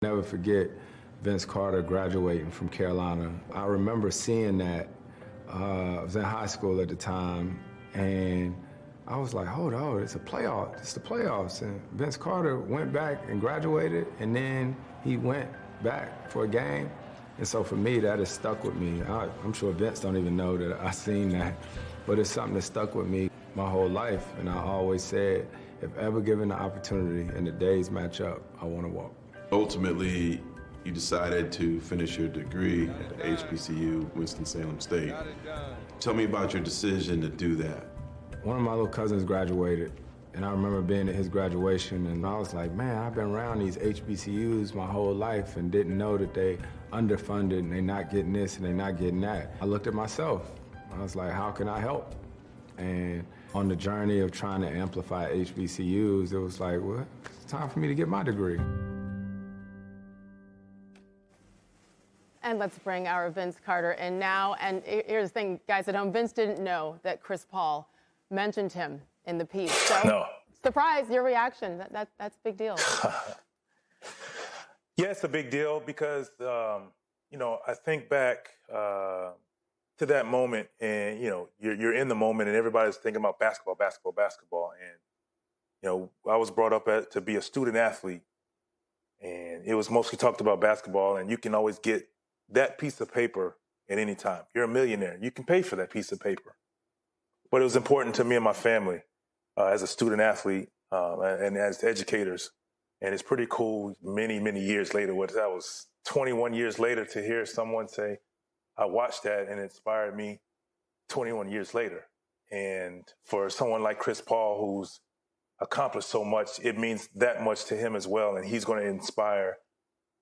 Never forget Vince Carter graduating from Carolina. I remember seeing that. I was in high school at the time, and I was like, hold on, it's a playoff. It's the playoffs. And Vince Carter went back and graduated, and then he went back for a game. And so for me, that has stuck with me. I'm sure Vince don't even know that I seen that, but it's something that stuck with me my whole life. And I always said, if ever given the opportunity and the days match up, I want to walk. Ultimately, you decided to finish your degree at HBCU, Winston-Salem State. Tell me about your decision to do that. One of my little cousins graduated, and I remember being at his graduation, and I was like, man, I've been around these HBCUs my whole life and didn't know that they underfunded and they not getting this and they not getting that. I looked at myself. I was like, how can I help? And on the journey of trying to amplify HBCUs, it was like, well, it's time for me to get my degree. And let's bring our Vince Carter in now. And here's the thing, guys at home, Vince didn't know that Chris Paul mentioned him in the piece. So, no. Surprise, your reaction. That's a big deal. Yeah, it's a big deal because, I think back to that moment and, you're in the moment and everybody's thinking about basketball. And, I was brought up to be a student athlete, and it was mostly talked about basketball, and you can always get that piece of paper at any time. You're a millionaire. You can pay for that piece of paper. But it was important to me and my family as a student athlete and as educators. And it's pretty cool many, many years later, that was 21 years later, to hear someone say, I watched that and it inspired me 21 years later. And for someone like Chris Paul, who's accomplished so much, it means that much to him as well. And he's going to inspire.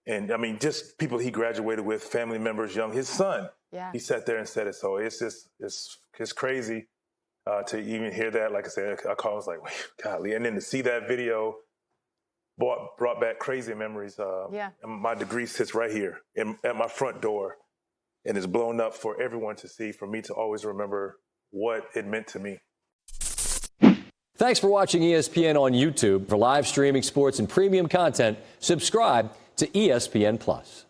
And I mean, just people he graduated with, family members, his son, He sat there and said it. So it's crazy to even hear that. Like I said, I was like, wait, golly. And then to see that video brought back crazy memories. And my degree sits right here at my front door, and it's blown up for everyone to see, for me to always remember what it meant to me. Thanks for watching ESPN on YouTube. For live streaming sports and premium content, subscribe to ESPN+.